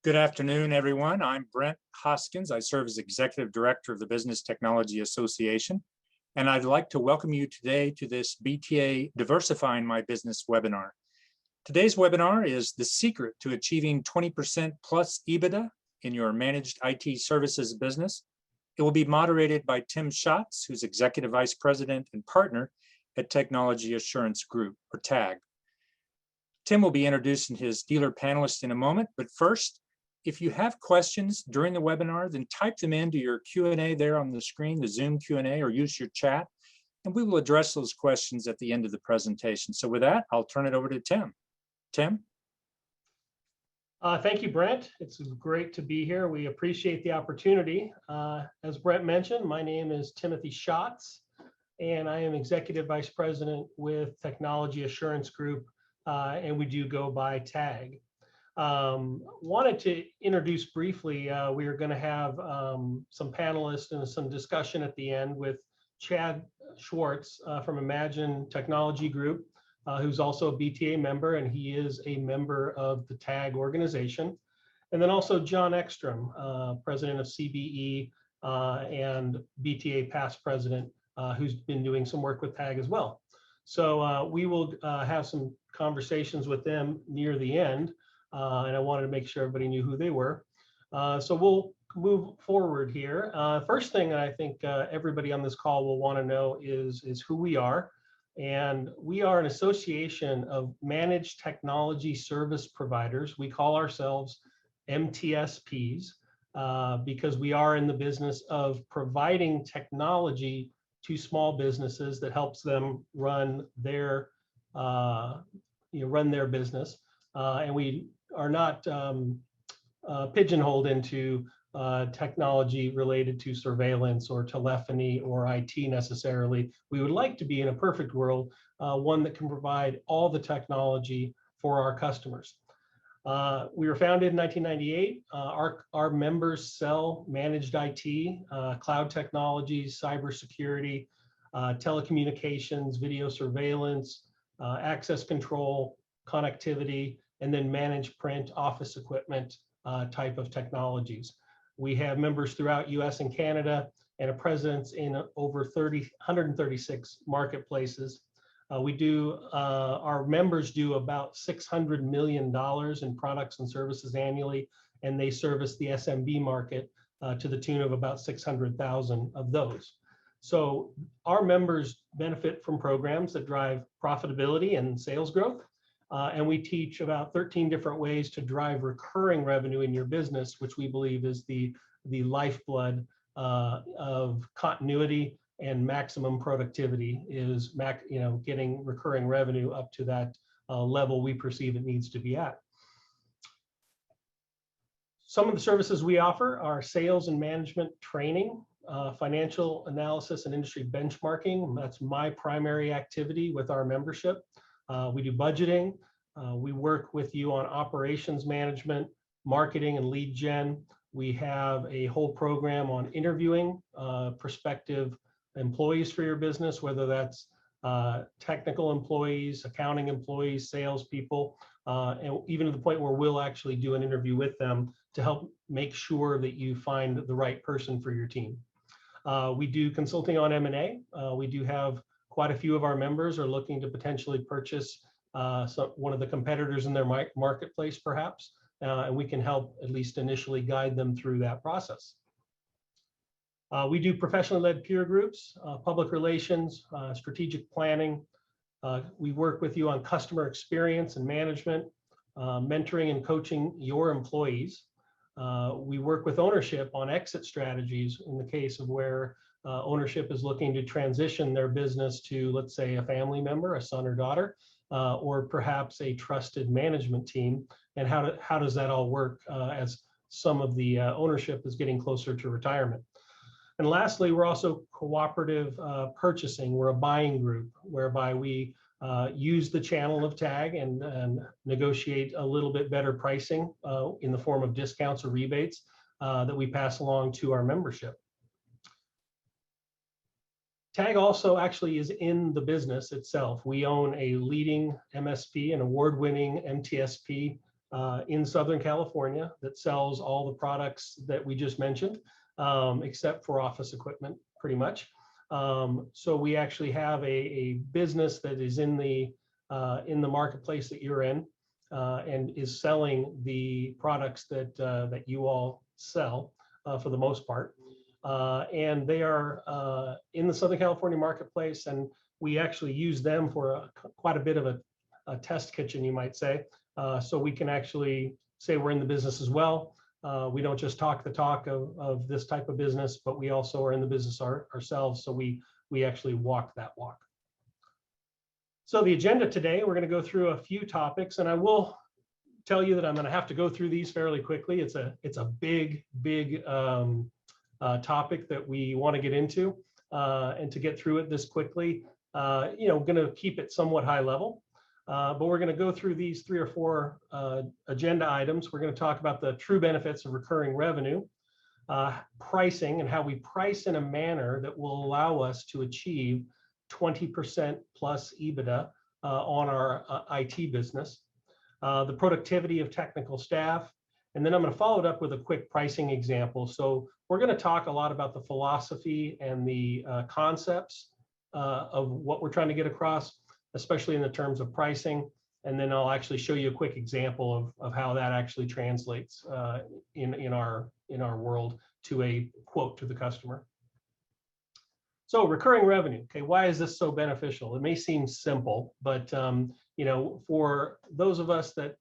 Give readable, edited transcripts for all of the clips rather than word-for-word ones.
Good afternoon, everyone. I'm Brent Hoskins. I serve as Executive Director of the Business Technology Association, and I'd like to welcome you today to this BTA Diversifying My Business webinar. Today's webinar is the secret to achieving 20% plus EBITDA in your managed IT services business. It will be moderated by Tim Schatz, who's Executive Vice President and Partner at Technology Assurance Group, or TAG. Tim will be introducing his dealer panelists in a moment, but first, if you have questions during the webinar, then type them into your Q&A there on the screen, the Zoom Q&A, or use your chat, and we will address those questions at the end of the presentation. So with that, I'll turn it over to Tim. Tim? Thank you, Brent. It's great to be here. We appreciate the opportunity. As Brent mentioned, my name is Timothy Schatz, and I am Executive Vice President with Technology Assurance Group, and we do go by TAG. Wanted to introduce briefly, we are going to have some panelists and some discussion at the end with Chad Schwartz from Imagine Technology Group, who's also a BTA member, and he is a member of the TAG organization. And then also John Ekstrom, president of CBE and BTA past president, who's been doing some work with TAG as well. So we will have some conversations with them near the end. And I wanted to make sure everybody knew who they were. So we'll move forward here. First thing I think everybody on this call will want to know is who we are. And we are an association of managed technology service providers. We call ourselves MTSPs because we are in the business of providing technology to small businesses that helps them run their business. And we are not pigeonholed into technology related to surveillance or telephony or IT necessarily. We would like to be, in a perfect world, one that can provide all the technology for our customers. We were founded in 1998. Our members sell managed IT, cloud technologies, cybersecurity, telecommunications, video surveillance, access control, connectivity, and then managed print office equipment type of technologies. We have members throughout US and Canada and a presence in over 136 marketplaces. Our members do about $600 million in products and services annually, and they service the SMB market to the tune of about 600,000 of those. So our members benefit from programs that drive profitability and sales growth. And we teach about 13 different ways to drive recurring revenue in your business, which we believe is the lifeblood of continuity and maximum productivity, is getting recurring revenue up to that level we perceive it needs to be at. Some of the services we offer are sales and management training, financial analysis and industry benchmarking. That's my primary activity with our membership. We do budgeting. We work with you on operations management, marketing, and lead gen. We have a whole program on interviewing prospective employees for your business, whether that's technical employees, accounting employees, salespeople, and even to the point where we'll actually do an interview with them to help make sure that you find the right person for your team. We do consulting on M&A. We do have quite a few of our members are looking to potentially purchase one of the competitors in their marketplace, perhaps, and we can help at least initially guide them through that process. We do professionally led peer groups, public relations, strategic planning. We work with you on customer experience and management, mentoring and coaching your employees. We work with ownership on exit strategies in the case of where ownership is looking to transition their business to, let's say, a family member, a son or daughter, or perhaps a trusted management team. And how does that all work as some of the ownership is getting closer to retirement? And lastly, we're also cooperative purchasing. We're a buying group whereby we use the channel of TAG and negotiate a little bit better pricing in the form of discounts or rebates that we pass along to our membership. TAG also actually is in the business itself. We own a leading MSP, an award-winning MTSP in Southern California that sells all the products that we just mentioned, except for office equipment, pretty much. So we actually have a business that is in the marketplace that you're in, and is selling the products that you all sell for the most part. And they are in the Southern California marketplace, and we actually use them for quite a bit of a test kitchen, you might say. So we can actually say we're in the business as well. We don't just talk the talk of this type of business, but we also are in the business ourselves. So we actually walk that walk. So the agenda today, we're going to go through a few topics, and I will tell you that I'm going to have to go through these fairly quickly. It's a big topic that we want to get into, and to get through it this quickly, going to keep it somewhat high level. But we're going to go through these 3 or 4 agenda items. We're going to talk about the true benefits of recurring revenue, pricing, and how we price in a manner that will allow us to achieve 20% plus EBITDA on our IT business, the productivity of technical staff, and then I'm going to follow it up with a quick pricing example. So we're going to talk a lot about the philosophy and the concepts of what we're trying to get across, especially in the terms of pricing. And then I'll actually show you a quick example of how that actually translates in our world to a quote to the customer. So recurring revenue, okay, why is this so beneficial? It may seem simple, but for those of us that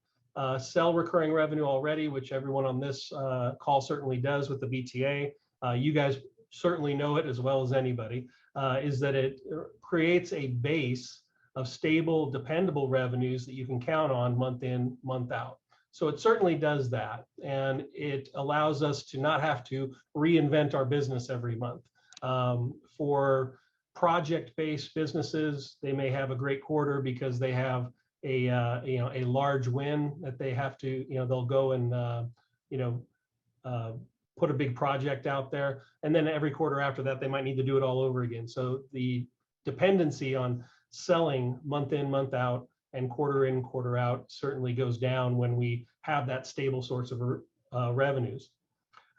sell recurring revenue already, which everyone on this call certainly does with the BTA, you guys certainly know it as well as anybody, is that it creates a base of stable, dependable revenues that you can count on month in, month out. So it certainly does that, and it allows us to not have to reinvent our business every month. For project-based businesses, they may have a great quarter because they have a large win that they have to, they'll go and put a big project out there, and then every quarter after that they might need to do it all over again. So the dependency on selling month in, month out, and quarter in, quarter out certainly goes down when we have that stable source of revenues.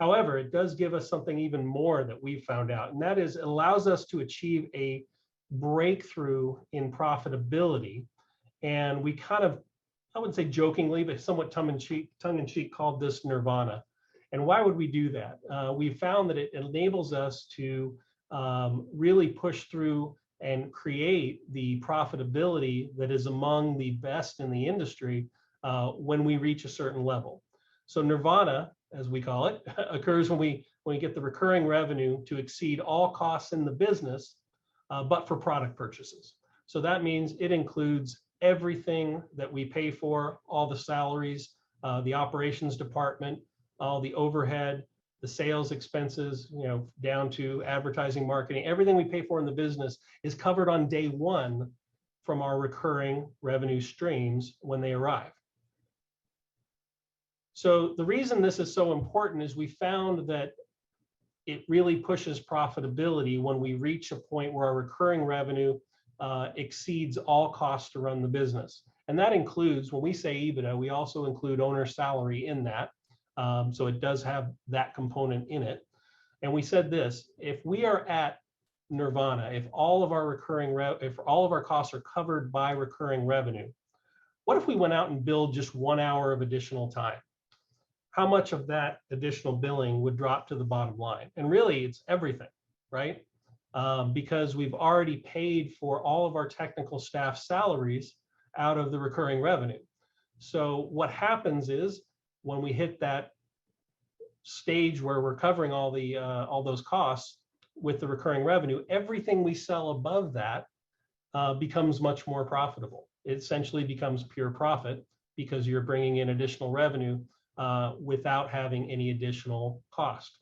However, it does give us something even more that we've found out, and that is it allows us to achieve a breakthrough in profitability. And we kind of, I wouldn't say jokingly, but somewhat tongue-in-cheek called this nirvana. And why would we do that? We found that it enables us to really push through and create the profitability that is among the best in the industry when we reach a certain level. So nirvana, as we call it, occurs when we get the recurring revenue to exceed all costs in the business, but for product purchases. So that means it includes everything that we pay for, all the salaries, the operations department, all the overhead, the sales expenses, down to advertising, marketing, everything we pay for in the business is covered on day one from our recurring revenue streams when they arrive. So the reason this is so important is we found that it really pushes profitability when we reach a point where our recurring revenue exceeds all costs to run the business. And that includes, when we say EBITDA, we also include owner salary in that. So it does have that component in it. And we said this: if we are at nirvana, if all of our costs are covered by recurring revenue, what if we went out and billed just 1 hour of additional time? How much of that additional billing would drop to the bottom line? And really, it's everything, right? Because we've already paid for all of our technical staff salaries out of the recurring revenue. So what happens is, when we hit that stage where we're covering all those costs with the recurring revenue, everything we sell above that becomes much more profitable. It essentially becomes pure profit because you're bringing in additional revenue without having any additional cost.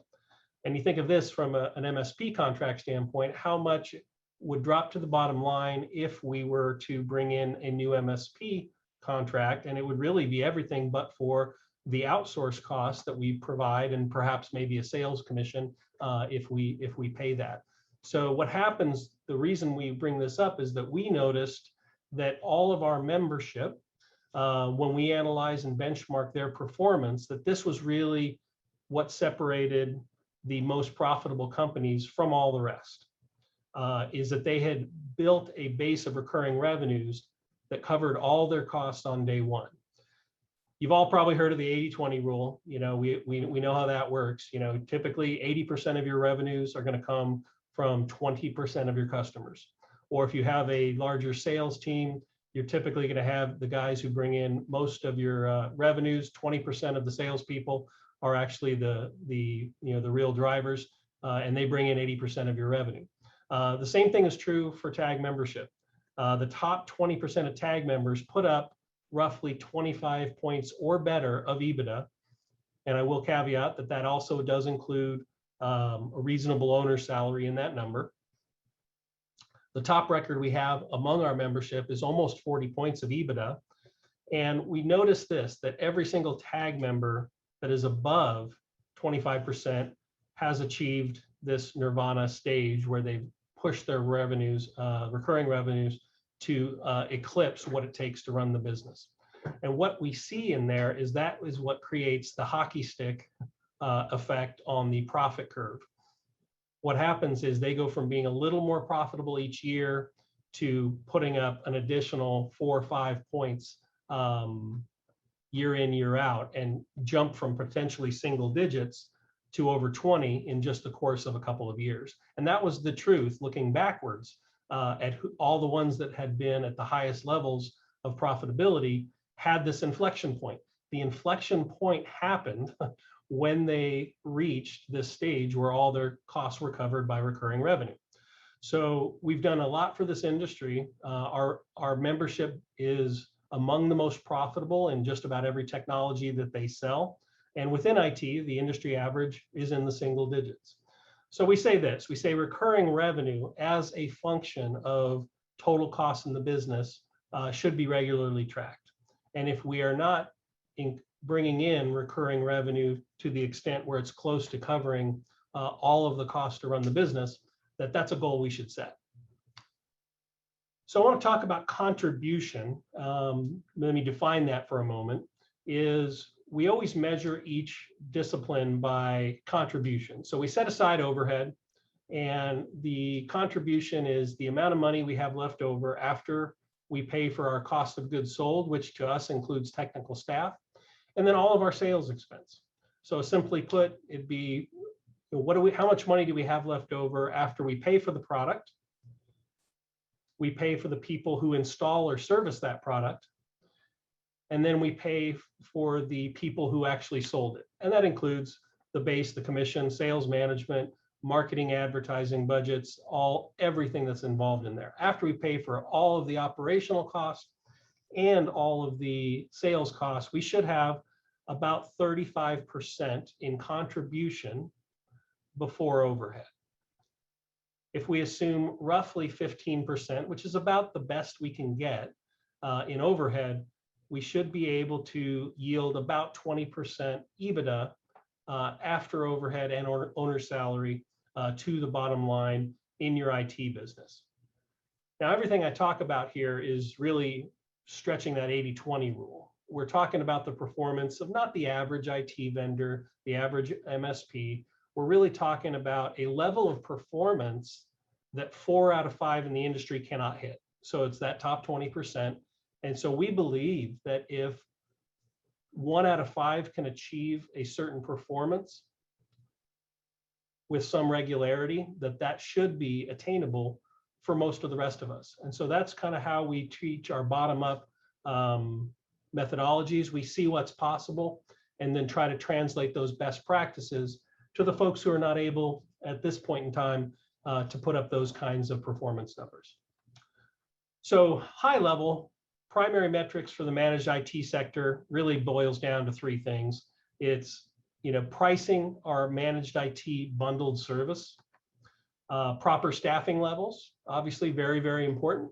And you think of this from an MSP contract standpoint, how much would drop to the bottom line if we were to bring in a new MSP contract, and it would really be everything but for the outsource costs that we provide, and perhaps maybe a sales commission if we pay that. So what happens, the reason we bring this up is that we noticed that all of our membership when we analyze and benchmark their performance, that this was really what separated the most profitable companies from all the rest, is that they had built a base of recurring revenues that covered all their costs on day one. You've all probably heard of the 80-20 rule. You know, we know how that works. You know, typically 80% of your revenues are going to come from 20% of your customers. Or if you have a larger sales team, you're typically going to have the guys who bring in most of your revenues. 20% of the salespeople are actually the real drivers, and they bring in 80% of your revenue. The same thing is true for tag membership. The top 20% of tag members put up roughly 25 points or better of EBITDA. And I will caveat that that also does include a reasonable owner salary in that number. The top record we have among our membership is almost 40 points of EBITDA. And we notice this, that every single tag member that is above 25% has achieved this nirvana stage where they've pushed their revenues, recurring revenues, to eclipse what it takes to run the business. And what we see in there is that is what creates the hockey stick effect on the profit curve. What happens is they go from being a little more profitable each year to putting up an additional 4 or 5 points year in, year out, and jump from potentially single digits to over 20 in just the course of a couple of years. And that was the truth looking backwards at all the ones that had been at the highest levels of profitability had this inflection point. The inflection point happened when they reached this stage where all their costs were covered by recurring revenue. So we've done a lot for this industry. Our membership is among the most profitable in just about every technology that they sell. And within IT, the industry average is in the single digits. So we say this, we say recurring revenue as a function of total costs in the business should be regularly tracked. And if we are not bringing in recurring revenue to the extent where it's close to covering all of the costs to run the business, that's a goal we should set. So I want to talk about contribution. Let me define that for a moment. Is we always measure each discipline by contribution. So we set aside overhead, and the contribution is the amount of money we have left over after we pay for our cost of goods sold, which to us includes technical staff, and then all of our sales expense. So simply put, it'd be, how much money do we have left over after we pay for the product? We pay for the people who install or service that product, and then we pay for the people who actually sold it. And that includes the base, the commission, sales management, marketing, advertising budgets, everything that's involved in there. After we pay for all of the operational costs and all of the sales costs, we should have about 35% in contribution before overhead. If we assume roughly 15%, which is about the best we can get in overhead, we should be able to yield about 20% EBITDA after overhead and owner salary to the bottom line in your IT business. Now, everything I talk about here is really stretching that 80-20 rule. We're talking about the performance of not the average IT vendor, the average MSP. We're really talking about a level of performance that 4 out of 5 in the industry cannot hit. So it's that top 20%. And so we believe that if 1 out of 5 can achieve a certain performance with some regularity, that should be attainable for most of the rest of us. And so that's kind of how we teach our bottom-up methodologies. We see what's possible and then try to translate those best practices to the folks who are not able at this point in time to put up those kinds of performance numbers. So high level, primary metrics for the managed IT sector really boils down to 3 things. It's pricing our managed IT bundled service, proper staffing levels, obviously very, very important,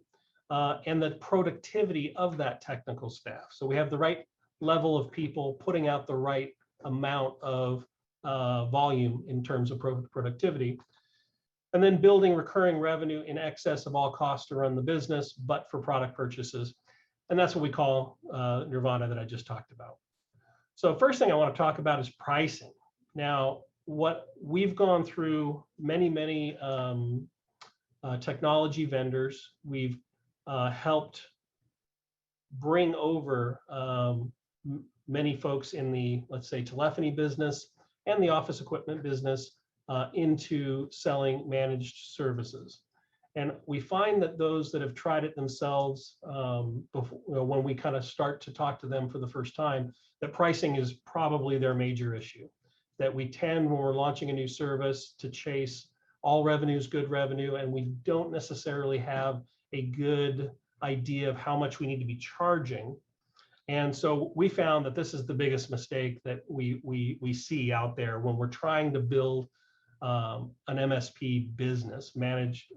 and the productivity of that technical staff. So we have the right level of people putting out the right amount of volume in terms of productivity, and then building recurring revenue in excess of all costs to run the business, but for product purchases. And that's what we call nirvana that I just talked about. So first thing I want to talk about is pricing. Now, what we've gone through many technology vendors, we've helped bring over many folks in the, let's say, telephony business and the office equipment business into selling managed services. And we find that those that have tried it themselves, before, when we kind of start to talk to them for the first time, that pricing is probably their major issue. That we tend, when we're launching a new service, to chase all revenue is good revenue, and we don't necessarily have a good idea of how much we need to be charging. And so we found that this is the biggest mistake that we see out there when we're trying to build an MSP business, managed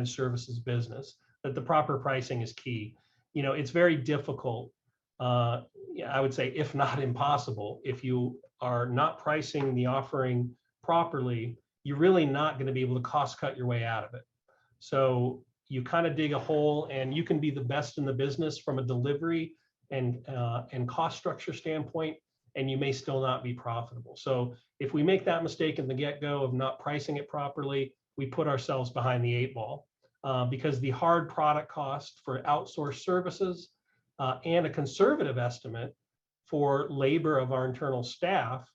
services business, that the proper pricing is key. It's very difficult, I would say, if not impossible, if you are not pricing the offering properly, you're really not going to be able to cost cut your way out of it. So you kind of dig a hole, and you can be the best in the business from a delivery and cost structure standpoint, and you may still not be profitable. So if we make that mistake in the get-go of not pricing it properly, we put ourselves behind the 8 ball, because the hard product cost for outsourced services and a conservative estimate for labor of our internal staff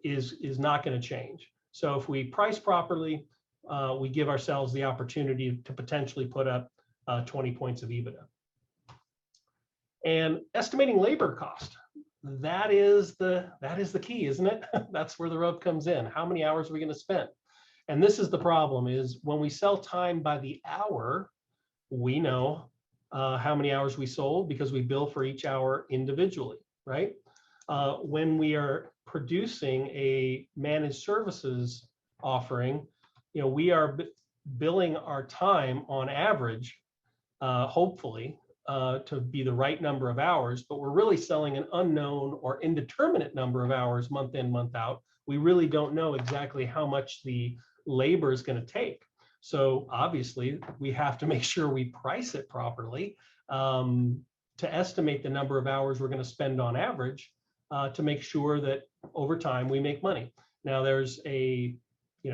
is not going to change. So if we price properly, we give ourselves the opportunity to potentially put up 20 points of EBITDA. And estimating labor cost, that is the key, isn't it? That's where the rub comes in. How many hours are we going to spend? And this is the problem, is when we sell time by the hour, we know how many hours we sold because we bill for each hour individually, right? When we are producing a managed services offering, we are billing our time on average, hopefully, to be the right number of hours, but we're really selling an unknown or indeterminate number of hours month in, month out. We really don't know exactly how much the labor is going to take. So obviously we have to make sure we price it properly to estimate the number of hours we're going to spend on average to make sure that over time we make money. Now there's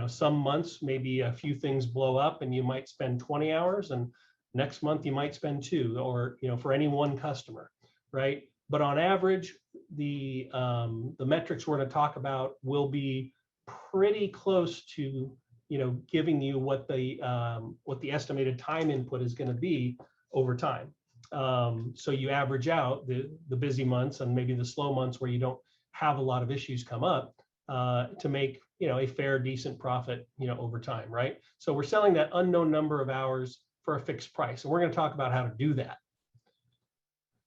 some months, maybe a few things blow up and you might spend 20 hours, and next month you might spend 2, or for any one customer, right? But on average, the metrics we're going to talk about will be pretty close to giving you what the estimated time input is going to be over time. So you average out the busy months and maybe the slow months where you don't have a lot of issues come up to make a fair, decent profit over time, right? So we're selling that unknown number of hours for a fixed price, and we're going to talk about how to do that.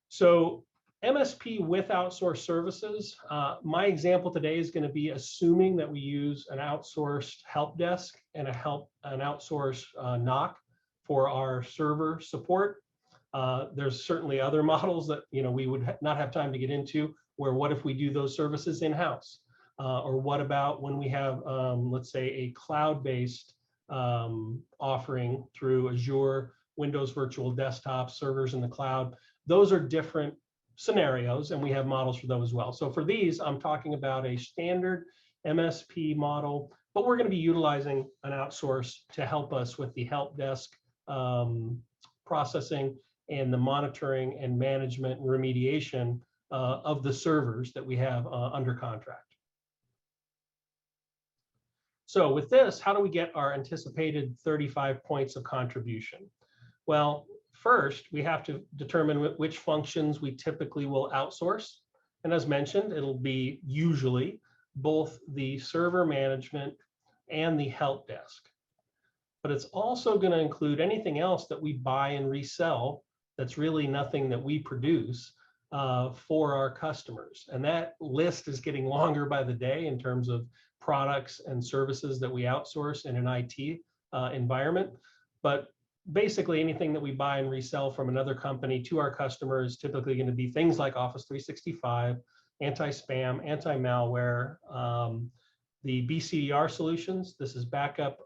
So MSP with outsourced services, my example today is going to be assuming that we use an outsourced help desk and an outsourced NOC for our server support. There's certainly other models that we would not have time to get into, where what if we do those services in-house? Or what about when we have, let's say, a cloud-based offering through Azure, Windows Virtual Desktop, servers in the cloud? Those are different scenarios, and we have models for those as well. So for these, I'm talking about a standard MSP model, but we're going to be utilizing an outsource to help us with the help desk processing and the monitoring and management and remediation of the servers that we have under contract. So with this, how do we get our anticipated 35 points of contribution? Well, first, we have to determine which functions we typically will outsource. And as mentioned, it'll be usually both the server management and the help desk. But it's also going to include anything else that we buy and resell that's really nothing that we produce for our customers. And that list is getting longer by the day in terms of products and services that we outsource in an IT environment. But basically anything that we buy and resell from another company to our customers is typically going to be things like Office 365, anti-spam, anti-malware, the BCDR solutions. This is backup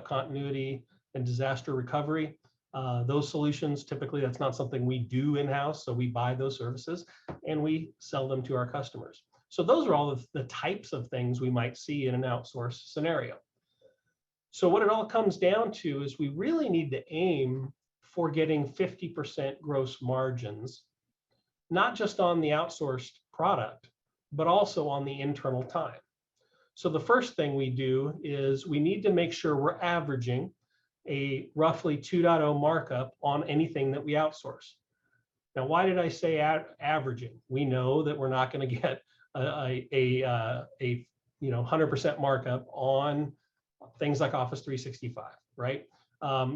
continuity and disaster recovery. Those solutions, typically that's not something we do in-house, so we buy those services and we sell them to our customers. So those are all of the types of things we might see in an outsourced scenario. So what it all comes down to is we really need to aim for getting 50% gross margins, not just on the outsourced product, but also on the internal time. So the first thing we do is we need to make sure we're averaging a roughly 2.0 markup on anything that we outsource. Now, why did I say averaging? We know that we're not going to get a 100% markup on things like Office 365, right?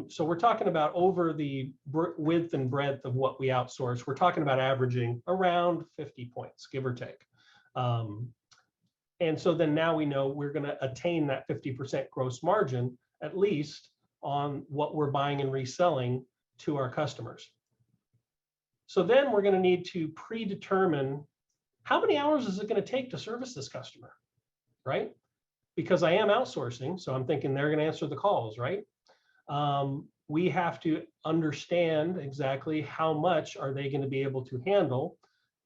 So we're talking about over the width and breadth of what we outsource. We're talking about averaging around 50 points, give or take. And so then now we know we're going to attain that 50% gross margin, at least on what we're buying and reselling to our customers. So then we're going to need to predetermine how many hours is it going to take to service this customer, right? Because I am outsourcing, so I'm thinking they're going to answer the calls, right? We have to understand exactly how much are they going to be able to handle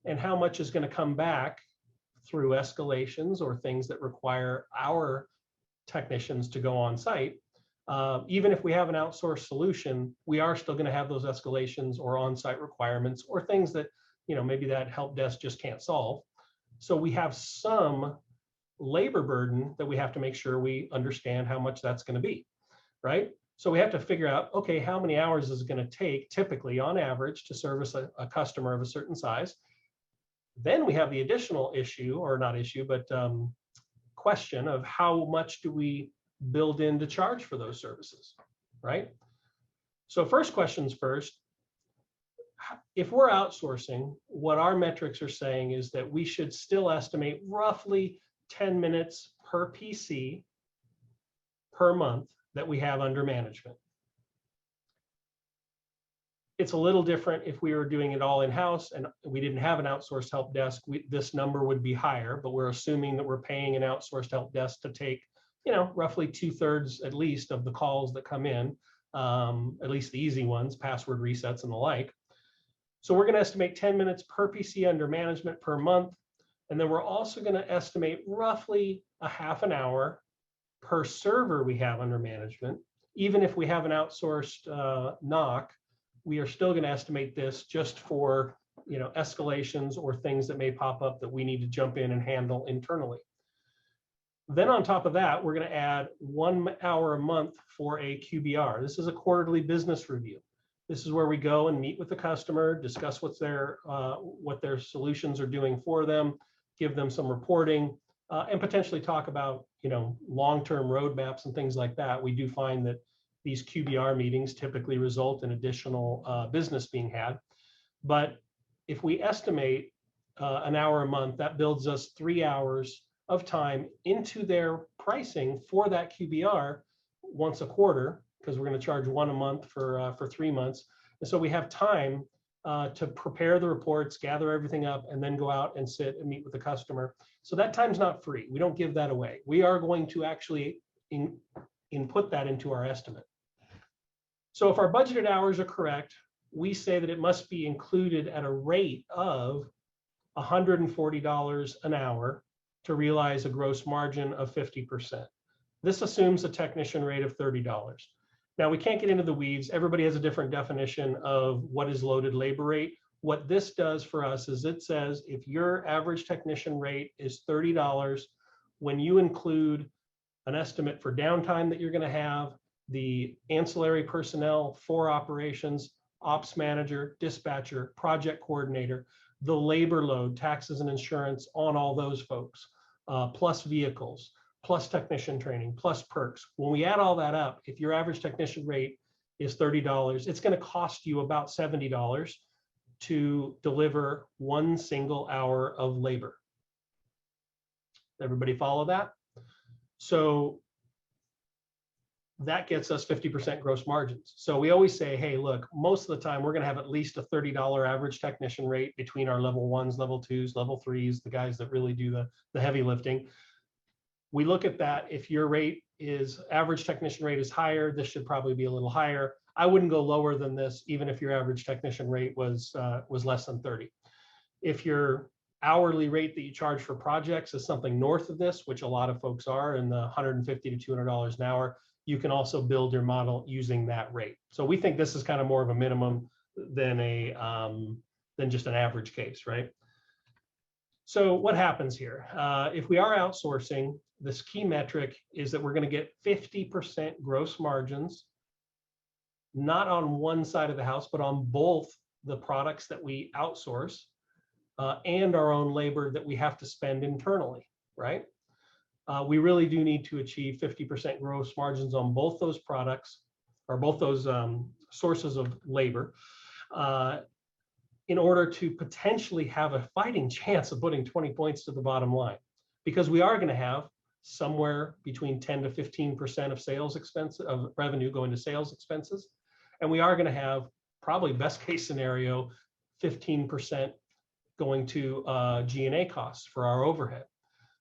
and how much is going to come back through escalations or things that require our technicians to go on site. Even if we have an outsourced solution, we are still going to have those escalations or on-site requirements or things that, maybe that help desk just can't solve. So we have some labor burden that we have to make sure we understand how much that's going to be, right? So we have to figure out, okay, how many hours is it going to take typically on average to service a customer of a certain size? Then we have the additional issue, or not issue, but question of how much do we build in to charge for those services, right? So first questions first, if we're outsourcing, what our metrics are saying is that we should still estimate roughly 10 minutes per PC per month that we have under management. It's a little different if we were doing it all in-house and we didn't have an outsourced help desk. This number would be higher, but we're assuming that we're paying an outsourced help desk to take, roughly 2/3 at least of the calls that come in, at least the easy ones, password resets and the like. So we're going to estimate 10 minutes per PC under management per month. And then we're also going to estimate roughly a half an hour per server we have under management. Even if we have an outsourced NOC, we are still going to estimate this just for escalations or things that may pop up that we need to jump in and handle internally. Then on top of that, we're going to add 1 hour a month for a QBR. This is a quarterly business review. This is where we go and meet with the customer, discuss what their solutions are doing for them, give them some reporting, and potentially talk about long-term roadmaps and things like that. We do find that these QBR meetings typically result in additional business being had. But if we estimate an hour a month, that builds us 3 hours of time into their pricing for that QBR once a quarter, because we're going to charge 1 a month for 3 months. And so we have time to prepare the reports, gather everything up, and then go out and sit and meet with the customer. So that time's not free. We don't give that away. We are going to actually input that into our estimate. So if our budgeted hours are correct, we say that it must be included at a rate of $140 an hour to realize a gross margin of 50%. This assumes a technician rate of $30. Now, we can't get into the weeds. Everybody has a different definition of what is loaded labor rate. What this does for us is it says if your average technician rate is $30, when you include an estimate for downtime that you're going to have, the ancillary personnel for operations, ops manager, dispatcher, project coordinator, the labor load, taxes and insurance on all those folks, plus vehicles, plus technician training, plus perks. When we add all that up, if your average technician rate is $30, it's going to cost you about $70 to deliver 1 single hour of labor. Everybody follow that? So that gets us 50% gross margins. So we always say, hey, look, most of the time we're going to have at least a $30 average technician rate between our level 1s, level 2s, level 3s, the guys that really do the heavy lifting. We look at that. If your rate is average technician rate is higher, this should probably be a little higher. I wouldn't go lower than this, even if your average technician rate was less than 30. If your hourly rate that you charge for projects is something north of this, which a lot of folks are in the $150 to $200 an hour, you can also build your model using that rate. So we think this is kind of more of a minimum than than just an average case, right? So what happens here? If we are outsourcing, this key metric is that we're going to get 50% gross margins, not on one side of the house, but on both the products that we outsource and our own labor that we have to spend internally, right? We really do need to achieve 50% gross margins on both those products or both those sources of labor in order to potentially have a fighting chance of putting 20 points to the bottom line, because we are going to have somewhere between 10 to 15% of sales expense of revenue going to sales expenses. And we are going to have, probably best case scenario, 15% going to G&A costs for our overhead.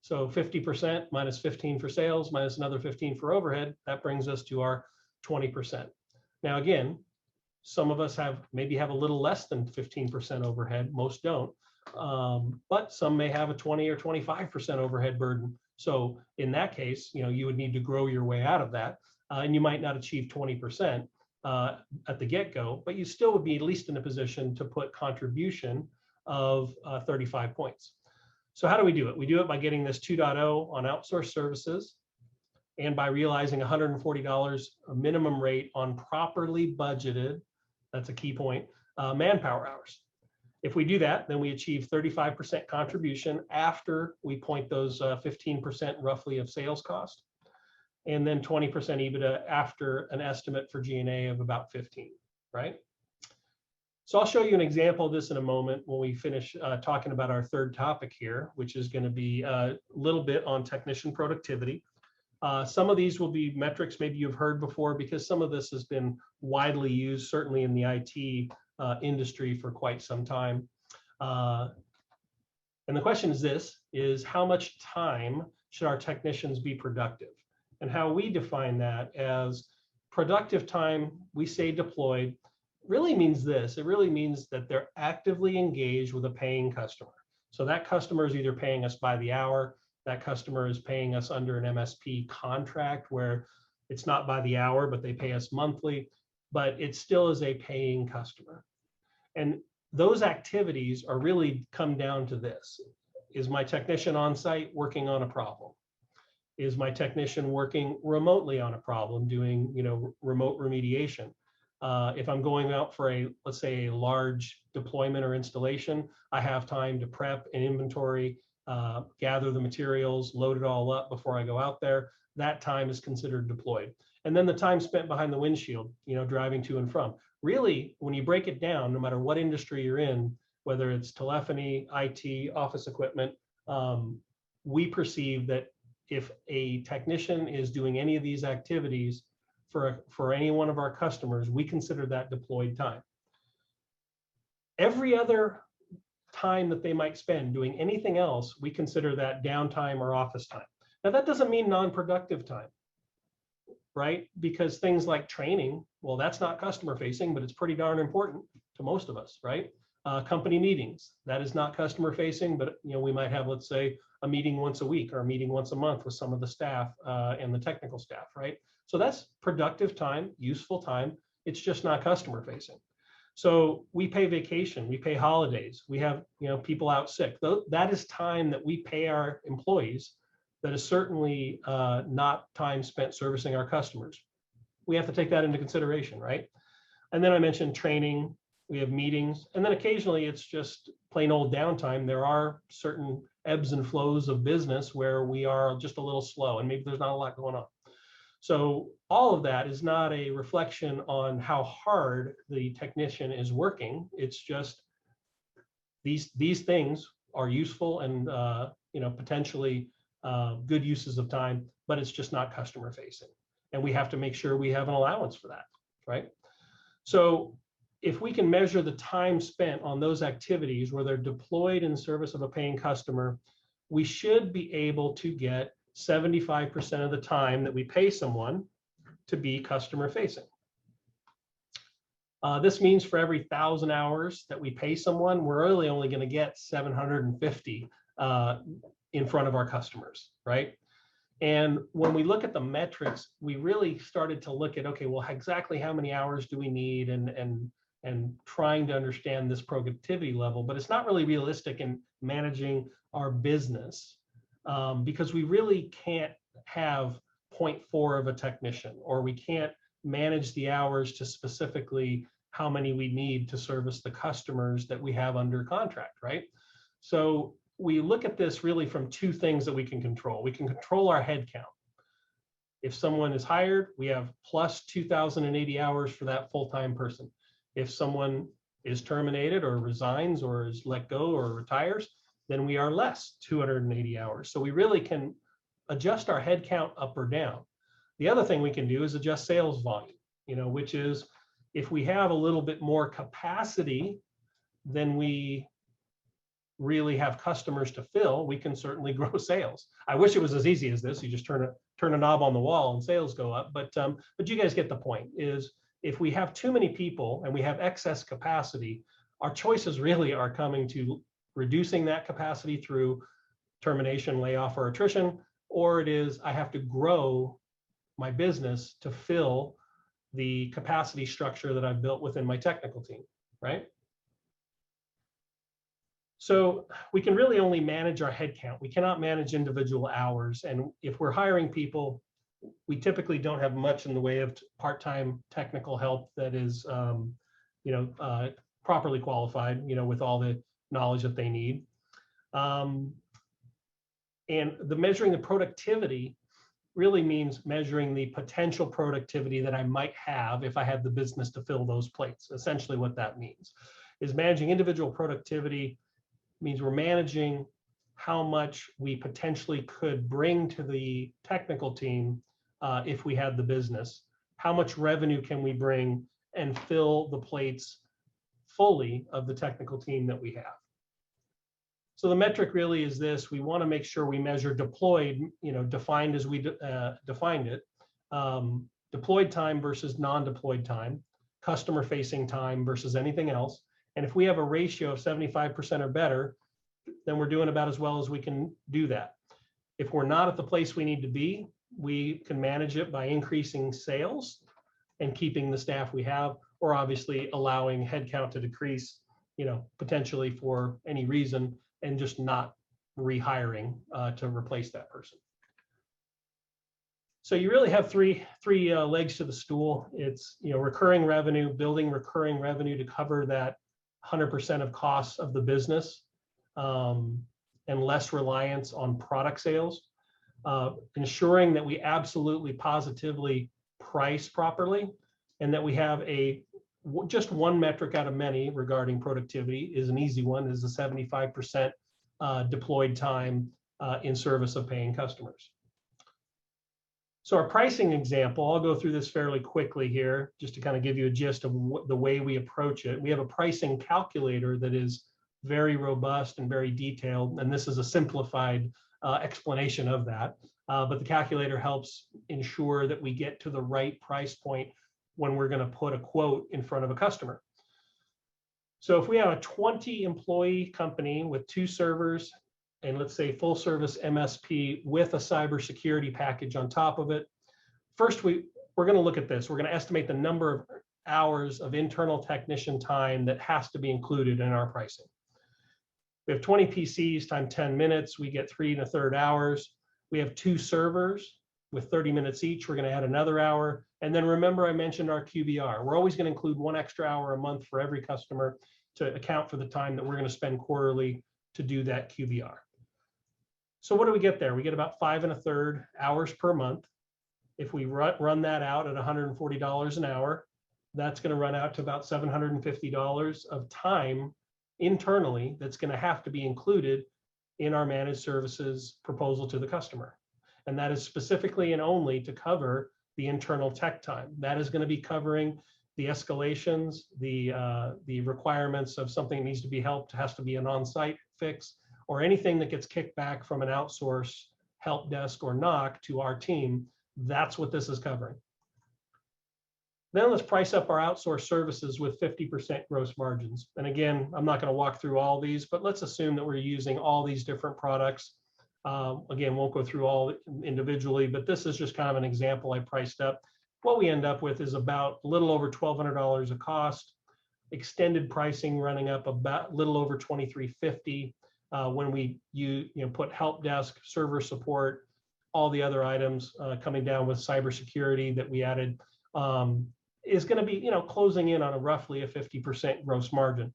So 50% minus 15 for sales, minus another 15 for overhead, that brings us to our 20%. Now, again, some of us maybe have a little less than 15% overhead, most don't, but some may have a 20 or 25% overhead burden. So in that case, you would need to grow your way out of that, and you might not achieve 20% at the get-go, but you still would be at least in a position to put contribution of 35 points. So how do we do it? We do it by getting this 2.0 on outsourced services and by realizing $140 a minimum rate on properly budgeted, that's a key point, manpower hours. If we do that, then we achieve 35% contribution after we point those 15% roughly of sales cost, and then 20% EBITDA after an estimate for G&A of about 15, right? So I'll show you an example of this in a moment when we finish talking about our third topic here, which is going to be a little bit on technician productivity. Some of these will be metrics maybe you've heard before, because some of this has been widely used, certainly in the IT industry for quite some time. And the question is this, is how much time should our technicians be productive? And how we define that as productive time, we say deployed, really means this. It really means that they're actively engaged with a paying customer. So that customer is either paying us by the hour, that customer is paying us under an MSP contract where it's not by the hour, but they pay us monthly, but it still is a paying customer. And those activities are really come down to this. Is my technician on site working on a problem? Is my technician working remotely on a problem, doing remote remediation? If I'm going out for let's say a large deployment or installation, I have time to prep and inventory, gather the materials, load it all up before I go out there. That time is considered deployed. And then the time spent behind the windshield, driving to and from. Really, when you break it down, no matter what industry you're in, whether it's telephony, IT, office equipment, we perceive that if a technician is doing any of these activities for any one of our customers, we consider that deployed time. Every other time that they might spend doing anything else, we consider that downtime or office time. Now, that doesn't mean non-productive time, right? Because things like training, well, that's not customer facing, but it's pretty darn important to most of us, right? Company meetings, that is not customer facing, but we might have, let's say, a meeting once a week or a meeting once a month with some of the staff and the technical staff, right? So that's productive time, useful time. It's just not customer facing. So we pay vacation, we pay holidays, we have people out sick. That is time that we pay our employees. That is certainly not time spent servicing our customers. We have to take that into consideration, right? And then I mentioned training, we have meetings, and then occasionally it's just plain old downtime. There are certain ebbs and flows of business where we are just a little slow and maybe there's not a lot going on. So all of that is not a reflection on how hard the technician is working. It's just these things are useful and potentially good uses of time, but it's just not customer facing. And we have to make sure we have an allowance for that, right? So if we can measure the time spent on those activities where they're deployed in service of a paying customer, we should be able to get 75% of the time that we pay someone to be customer facing. This means for every 1,000 hours that we pay someone, we're really only going to get 750 in front of our customers, right? And when we look at the metrics, we really started to look at, okay, well, exactly how many hours do we need, and trying to understand this productivity level. But it's not really realistic in managing our business, because we really can't have 0.4 of a technician, or we can't manage the hours to specifically how many we need to service the customers that we have under contract, right? So we look at this really from two things that we can control. We can control our head count. If someone is hired, we have plus 2,080 hours for that full-time person. If someone is terminated or resigns or is let go or retires, then we are less 280 hours. So we really can adjust our head count up or down. The other thing we can do is adjust sales volume, which is if we have a little bit more capacity than we really have customers to fill, we can certainly grow sales. I wish it was as easy as this. You just turn a knob on the wall and sales go up. But you guys get the point. Is if we have too many people and we have excess capacity, our choices really are coming to reducing that capacity through termination, layoff, or attrition, or it is I have to grow my business to fill the capacity structure that I've built within my technical team, right? So we can really only manage our headcount. We cannot manage individual hours. And if we're hiring people, we typically don't have much in the way of part-time technical help that is, properly qualified, with all the knowledge that they need. And the measuring the productivity really means measuring the potential productivity that I might have if I had the business to fill those plates. Essentially what that means is managing individual productivity means we're managing how much we potentially could bring to the technical team if we had the business. How much revenue can we bring and fill the plates fully of the technical team that we have? So the metric really is this: we want to make sure we measure deployed, defined as we defined it, deployed time versus non-deployed time, customer-facing time versus anything else. And if we have a ratio of 75% or better, then we're doing about as well as we can do that. If we're not at the place we need to be, we can manage it by increasing sales and keeping the staff we have, or obviously allowing headcount to decrease, potentially for any reason, and just not rehiring to replace that person. So you really have three legs to the stool. It's recurring revenue, building recurring revenue to cover that 100% of costs of the business, and less reliance on product sales. Ensuring that we absolutely positively price properly, and that we have just one metric out of many regarding productivity is an easy one, is the 75% deployed time in service of paying customers. So our pricing example, I'll go through this fairly quickly here, just to kind of give you a gist of the way we approach it. We have a pricing calculator that is very robust and very detailed, and this is a simplified explanation of that. But the calculator helps ensure that we get to the right price point when we're going to put a quote in front of a customer. So if we have a 20-employee company with 2 servers, and let's say full service MSP with a cybersecurity package on top of it, first we're going to look at this. We're going to estimate the number of hours of internal technician time that has to be included in our pricing. We have 20 PCs times 10 minutes. We get 3 1/3 hours. We have 2 servers with 30 minutes each. We're going to add another hour. And then remember, I mentioned our QBR. We're always going to include 1 extra hour a month for every customer to account for the time that we're going to spend quarterly to do that QBR. So what do we get there? We get about 5 1/3 hours per month. If we run that out at $140 an hour, that's going to run out to about $750 of time internally that's going to have to be included in our managed services proposal to the customer. And that is specifically and only to cover the internal tech time. That is going to be covering the escalations, the requirements of something that needs to be helped, has to be an on-site fix, or anything that gets kicked back from an outsource help desk or NOC to our team. That's what this is covering. Then let's price up our outsourced services with 50% gross margins. And again, I'm not going to walk through all these, but let's assume that we're using all these different products. Again, won't go through all individually, but this is just kind of an example I priced up. What we end up with is about a little over $1,200 a cost, extended pricing running up about a little over $2,350 when we put help desk, server support, all the other items coming down with cybersecurity that we added, is going to be closing in on a roughly a 50% gross margin.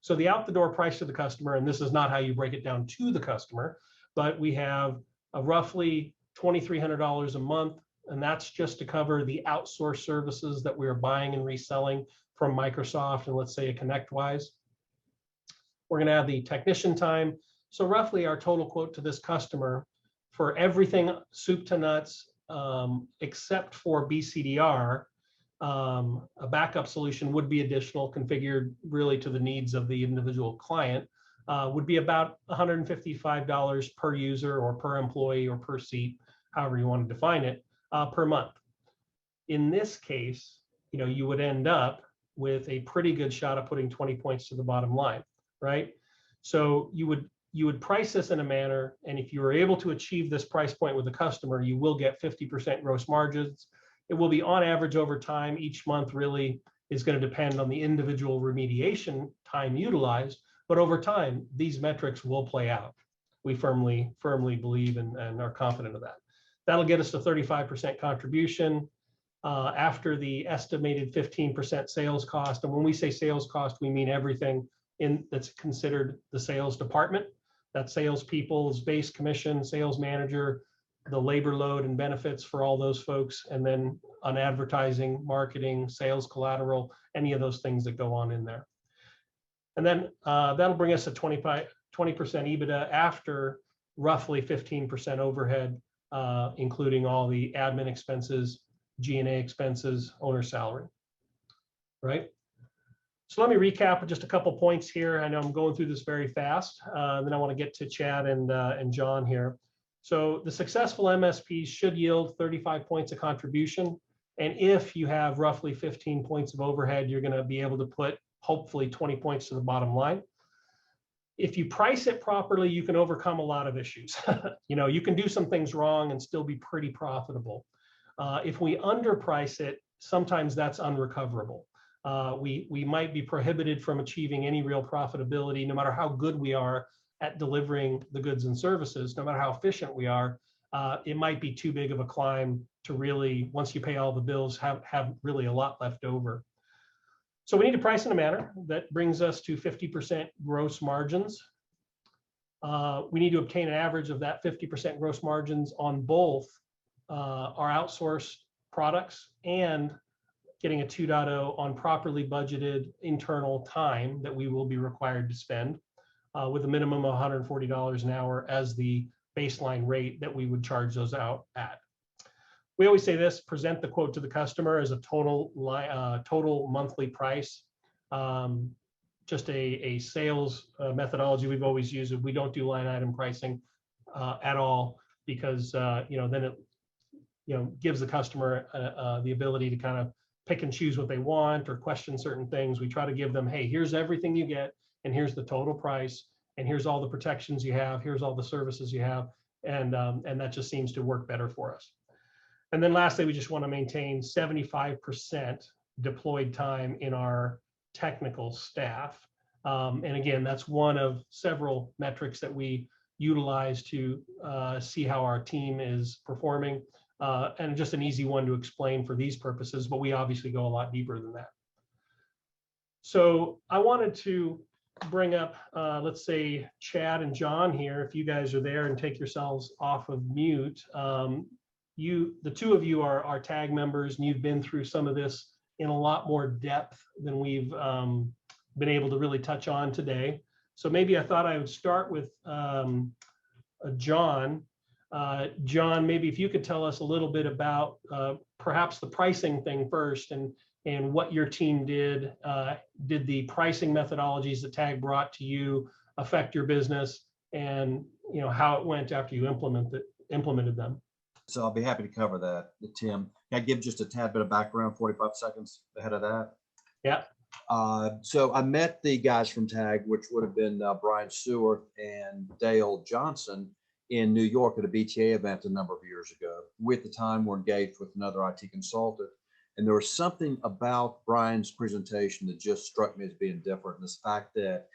So the out the door price to the customer, and this is not how you break it down to the customer, but we have a roughly $2,300 a month, and that's just to cover the outsourced services that we're buying and reselling from Microsoft and let's say a ConnectWise. We're going to add the technician time. So roughly our total quote to this customer for everything soup to nuts, except for BCDR, a backup solution would be additional, configured really to the needs of the individual client, would be about $155 per user or per employee or per seat, however you want to define it, per month. In this case, you would end up with a pretty good shot of putting 20 points to the bottom line, right? So you would price this in a manner, and if you were able to achieve this price point with the customer, you will get 50% gross margins. It will be on average over time. Each month really is going to depend on the individual remediation time utilized, but over time, these metrics will play out. We firmly believe and are confident of that. That'll get us to 35% contribution after the estimated 15% sales cost. And when we say sales cost, we mean everything that's considered the sales department. That's salespeople's base commission, sales manager, the labor load and benefits for all those folks, and then on advertising, marketing, sales collateral, any of those things that go on in there. And then that'll bring us to 20% EBITDA after roughly 15% overhead, including all the admin expenses, G&A expenses, owner salary, right? So let me recap just a couple points here. I know I'm going through this very fast. Then I want to get to Chad and John here. So the successful MSPs should yield 35 points of contribution. And if you have roughly 15 points of overhead, you're going to be able to put hopefully 20 points to the bottom line. If you price it properly, you can overcome a lot of issues. You can do some things wrong and still be pretty profitable. If we underprice it, sometimes that's unrecoverable. We might be prohibited from achieving any real profitability, no matter how good we are at delivering the goods and services, no matter how efficient we are. It might be too big of a climb to really, once you pay all the bills, have really a lot left over. So we need to price in a manner that brings us to 50% gross margins. We need to obtain an average of that 50% gross margins on both our outsourced products and getting a 2.0 on properly budgeted internal time that we will be required to spend with a minimum of $140 an hour as the baseline rate that we would charge those out at. We always say this: present the quote to the customer as a total monthly price. Just a sales methodology we've always used. We don't do line item pricing at all, because then it gives the customer the ability to kind of pick and choose what they want or question certain things. We try to give them, hey, here's everything you get, and here's the total price, and here's all the protections you have, here's all the services you have, and that just seems to work better for us. And then lastly, we just want to maintain 75% deployed time in our technical staff. And again, that's one of several metrics that we utilize to see how our team is performing. And just an easy one to explain for these purposes, but we obviously go a lot deeper than that. So I wanted to bring up, let's say, Chad and John here, if you guys are there, and take yourselves off of mute. The two of you are tag members, and you've been through some of this in a lot more depth than we've been able to really touch on today. So maybe I thought I would start with John. John, maybe if you could tell us a little bit about perhaps the pricing thing first, and what your team did. Did the pricing methodologies that TAG brought to you affect your business, and how it went after you implemented them? So I'll be happy to cover that, Tim. Can I give just a tad bit of background, 45 seconds ahead of that? Yeah. So I met the guys from TAG, which would have been Brian Stewart and Dale Johnson in New York at a BTA event a number of years ago. We at the time were engaged with another IT consultant, and there was something about Brian's presentation that just struck me as being different. And this fact that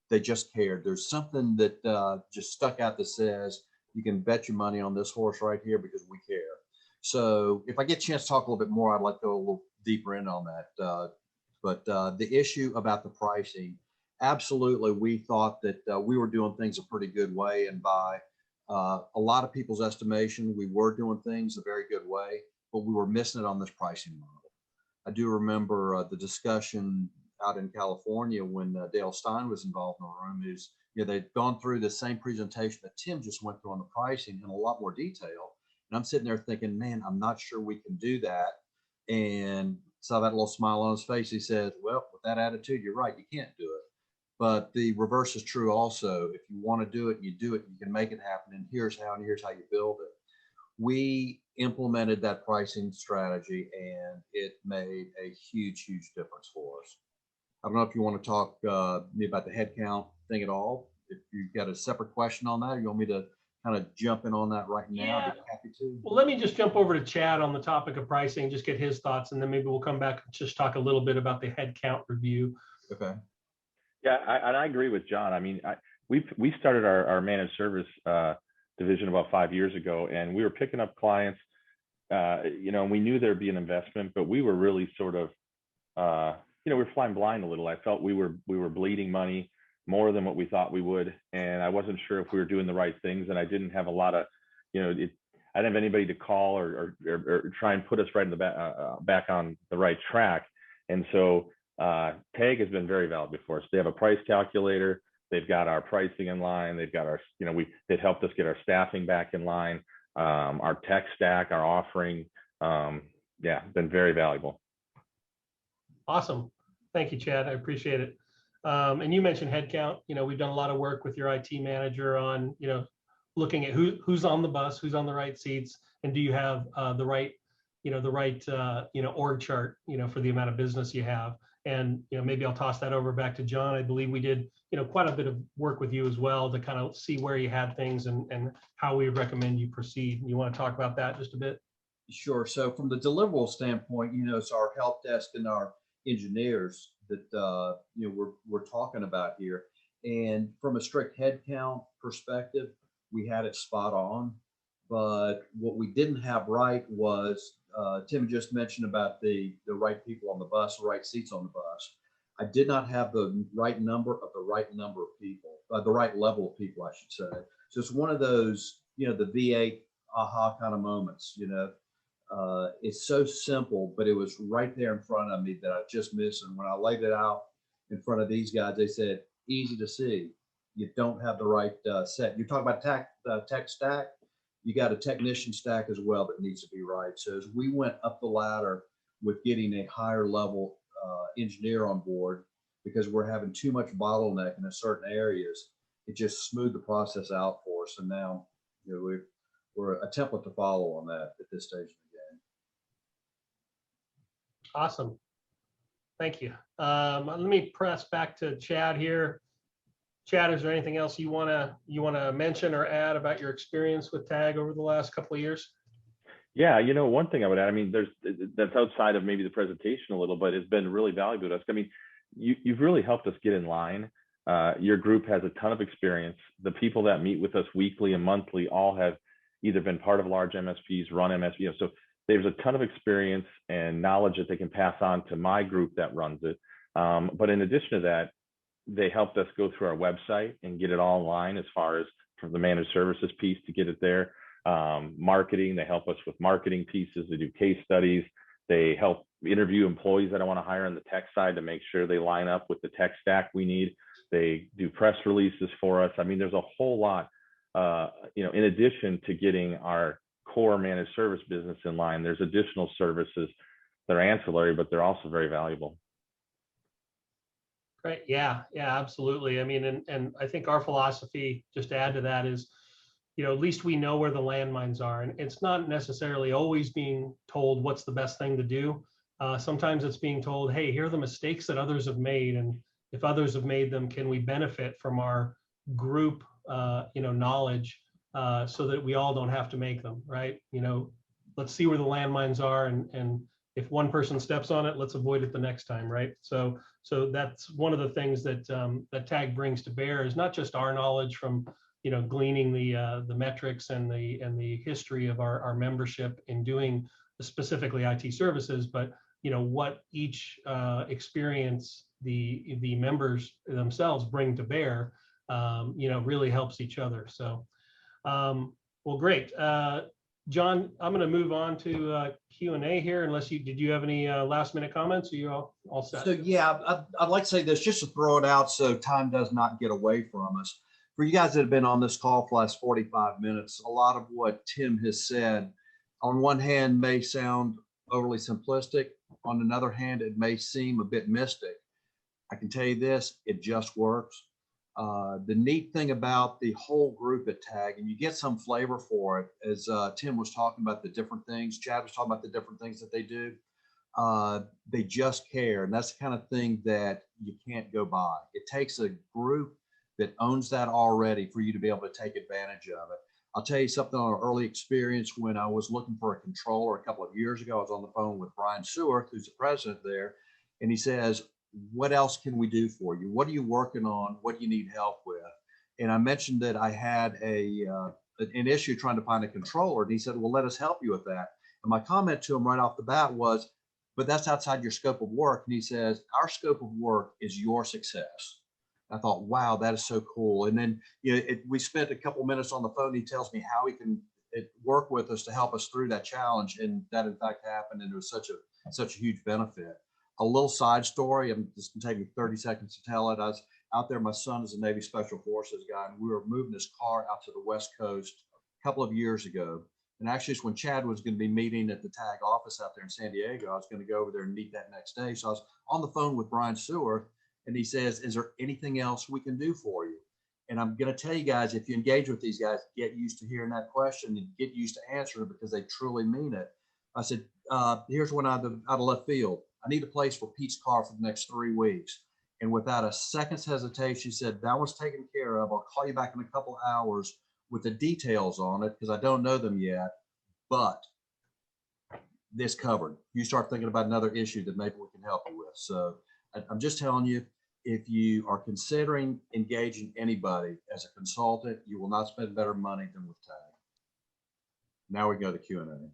they just cared. There's something that just stuck out that says, you can bet your money on this horse right here because we care. So if I get a chance to talk a little bit more, I'd like to go a little deeper in on that. But the issue about the pricing, absolutely, we thought that we were doing things a pretty good way. And by a lot of people's estimation, we were doing things a very good way, but we were missing it on this pricing model. I do remember the discussion out in California when Dale Stein was involved in the room is, they'd gone through the same presentation that Tim just went through on the pricing in a lot more detail. And I'm sitting there thinking, man, I'm not sure we can do that. And saw that little smile on his face. He says, well, with that attitude, you're right, you can't do it. But the reverse is true also. If you want to do it, you do it, you can make it happen. And here's how you build it. We implemented that pricing strategy and it made a huge, huge difference for us. I don't know if you want to talk me about the headcount thing at all. If you've got a separate question on that, or you want me to kind of jump in on that right now? Yeah. I'd be happy to. Well, let me just jump over to Chad on the topic of pricing, just get his thoughts, and then maybe we'll come back and just talk a little bit about the headcount review. Okay. Yeah, I agree with John. I mean, we started our managed service division about 5 years ago, and we were picking up clients. And we knew there'd be an investment, but we were really sort of, we were flying blind a little. I felt we were bleeding money more than what we thought we would, and I wasn't sure if we were doing the right things, and I didn't have a lot of, I didn't have anybody to call or try and put us right in the back on the right track. And so TAG has been very valuable for us. They have a price calculator. They've got our pricing in line. They've got our, they've helped us get our staffing back in line. Our tech stack, our offering, been very valuable. Awesome. Thank you, Chad. I appreciate it. And you mentioned headcount. We've done a lot of work with your IT manager on, looking at who's on the bus, who's on the right seats, and do you have the right org chart, for the amount of business you have. And maybe I'll toss that over back to John. I believe we did quite a bit of work with you as well to kind of see where you had things and how we recommend you proceed. You want to talk about that just a bit? Sure. So from the deliverable standpoint, it's our help desk and our engineers that we're talking about here. And from a strict headcount perspective, we had it spot on. But what we didn't have right was Tim just mentioned about the right people on the bus, the right seats on the bus. I did not have the right number of people, the right level of people, I should say. So it's one of those, the V8 aha kind of moments, it's so simple, but it was right there in front of me that I just missed. And when I laid it out in front of these guys, they said, easy to see. You don't have the right set. You talk about tech stack, you got a technician stack as well that needs to be right. So as we went up the ladder with getting a higher level engineer on board, because we're having too much bottleneck in certain areas, it just smoothed the process out for us. And now we're a template to follow on that at this stage of the game. Awesome. Thank you. Let me press back to Chad here. Chad, is there anything else you want to mention or add about your experience with TAG over the last couple of years? Yeah, one thing I would add, I mean, that's outside of maybe the presentation a little, but it's been really valuable to us. I mean, you've really helped us get in line. Your group has a ton of experience. The people that meet with us weekly and monthly all have either been part of large MSPs, run MSPs. So there's a ton of experience and knowledge that they can pass on to my group that runs it. But in addition to that, they helped us go through our website and get it all in line as far as from the managed services piece to get it there. Marketing, they help us with marketing pieces. They do case studies. They help interview employees that I want to hire on the tech side to make sure they line up with the tech stack we need. They do press releases for us. I mean, there's a whole lot, in addition to getting our core managed service business in line, there's additional services that are ancillary, but they're also very valuable. Right. Yeah, absolutely. I mean, and I think our philosophy, just to add to that, is, at least we know where the landmines are. And it's not necessarily always being told what's the best thing to do. Sometimes it's being told, hey, here are the mistakes that others have made. And if others have made them, can we benefit from our group, knowledge, so that we all don't have to make them, right? Let's see where the landmines are, and if one person steps on it, let's avoid it the next time, right? So that's one of the things that that TAG brings to bear, is not just our knowledge from gleaning the metrics and the history of our membership in doing specifically IT services, but what each experience the members themselves bring to bear, really helps each other. So, well, great. John, I'm going to move on to Q&A here, unless did you have any last minute comments? Are you all set? So yeah, I'd like to say this just to throw it out so time does not get away from us. For you guys that have been on this call for the last 45 minutes, a lot of what Tim has said, on one hand, may sound overly simplistic. On another hand, it may seem a bit mystic. I can tell you this, it just works. The neat thing about the whole group at TAG, and you get some flavor for it, as Tim was talking about the different things, Chad was talking about the different things that they do. They just care. And that's the kind of thing that you can't go by. It takes a group that owns that already for you to be able to take advantage of it. I'll tell you something on an early experience. When I was looking for a controller a couple of years ago, I was on the phone with Brian Seworth, who's the president there. And he says, what else can we do for you? What are you working on? What do you need help with? And I mentioned that I had an issue trying to find a controller. And he said, well, let us help you with that. And my comment to him right off the bat was, but that's outside your scope of work. And he says, our scope of work is your success. I thought, wow, that is so cool. And then we spent a couple minutes on the phone. He tells me how he can work with us to help us through that challenge. And that in fact happened. And it was such a huge benefit. A little side story, I'm just gonna take me 30 seconds to tell it. I was out there, my son is a Navy Special Forces guy, and we were moving his car out to the West Coast a couple of years ago. And actually it's when Chad was gonna be meeting at the TAG office out there in San Diego. I was gonna go over there and meet that next day. So I was on the phone with Brian Seworth, and he says, is there anything else we can do for you? And I'm gonna tell you guys, if you engage with these guys, get used to hearing that question and get used to answering it, because they truly mean it. I said, here's one out of left field. I need a place for Pete's car for the next 3 weeks. And without a second's hesitation, she said, that one's taken care of. I'll call you back in a couple of hours with the details on it, because I don't know them yet, but this covered. You start thinking about another issue that maybe we can help you with. So I'm just telling you, if you are considering engaging anybody as a consultant, you will not spend better money than with TAG. Now we go to Q&A.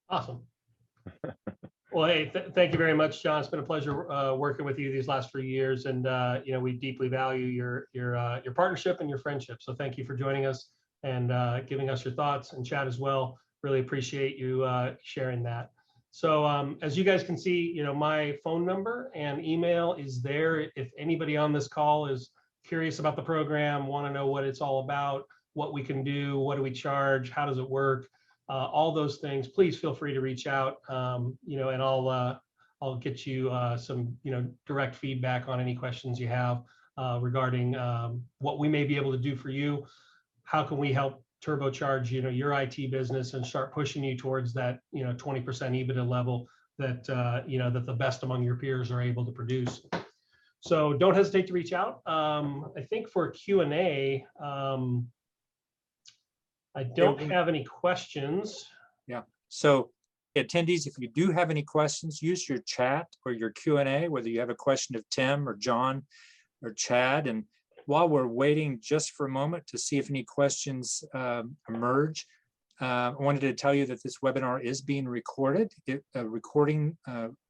Awesome. Well, hey, thank you very much, John. It's been a pleasure working with you these last 3 years, and we deeply value your partnership and your friendship. So thank you for joining us and giving us your thoughts, and Chad as well. Really appreciate you sharing that. So as you guys can see, my phone number and email is there. If anybody on this call is curious about the program, want to know what it's all about, what we can do, what do we charge, how does it work, all those things, please feel free to reach out, and I'll get you some, direct feedback on any questions you have regarding what we may be able to do for you. How can we help turbocharge, your IT business and start pushing you towards that, 20% EBITDA level that, that the best among your peers are able to produce. So don't hesitate to reach out. I think for Q&A, I don't have any questions. Yeah. So attendees, if you do have any questions, use your chat or your Q&A, whether you have a question of Tim or John or Chad. And while we're waiting just for a moment to see if any questions emerge, I wanted to tell you that this webinar is being recorded. A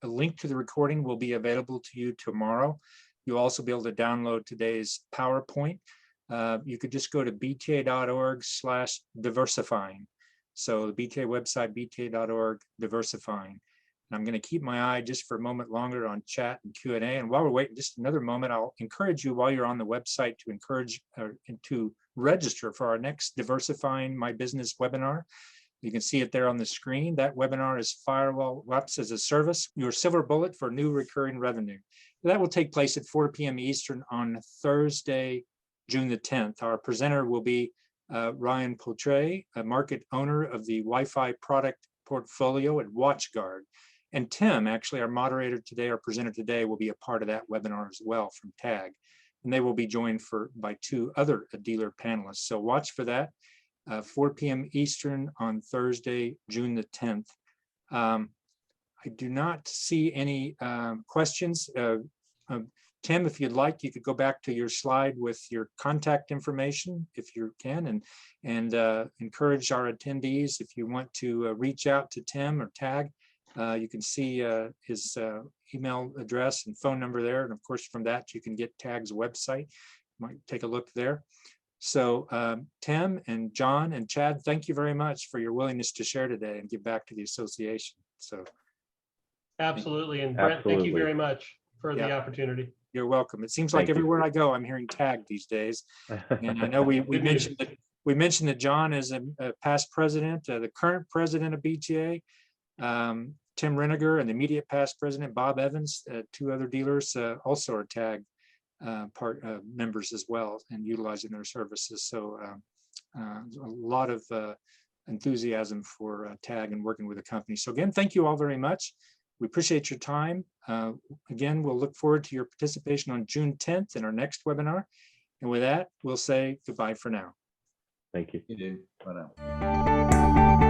link to the recording will be available to you tomorrow. You'll also be able to download today's PowerPoint. You could just go to bta.org/diversifying. So the BTA website, bta.org/diversifying. And I'm going to keep my eye just for a moment longer on chat and Q&A. And while we're waiting just another moment, I'll encourage you while you're on the website to register for our next Diversifying My Business webinar. You can see it there on the screen. That webinar is Firewall Ops as a Service, your silver bullet for new recurring revenue. That will take place at 4 p.m. Eastern on Thursday, June the 10th. Our presenter will be Ryan Potre, a market owner of the Wi-Fi product portfolio at WatchGuard. And Tim, actually our moderator today, our presenter today, will be a part of that webinar as well from TAG. And they will be joined by 2 other dealer panelists. So watch for that, 4 p.m. Eastern on Thursday, June the 10th. I do not see any questions. Tim, if you'd like, you could go back to your slide with your contact information if you can, and encourage our attendees, if you want to reach out to Tim or TAG, you can see his email address and phone number there. And of course, from that, you can get TAG's website. You might take a look there. So Tim and John and Chad, thank you very much for your willingness to share today and give back to the association. So Absolutely. And Brent, thank you Absolutely. very much for the opportunity. you're welcome. It seems like Thank you. everywhere I go, I'm hearing TAG these days. And I know we Good news. mentioned that John is a past president, the current president of BTA, Tim Reniger, and the immediate past president, Bob Evans, 2 other dealers also are TAG members as well and utilizing their services. So a lot of enthusiasm for TAG and working with the company. So again, thank you all very much. We appreciate your time. Again, we'll look forward to your participation on June 10th in our next webinar. And with that, we'll say goodbye for now. Thank you. You do. Bye now.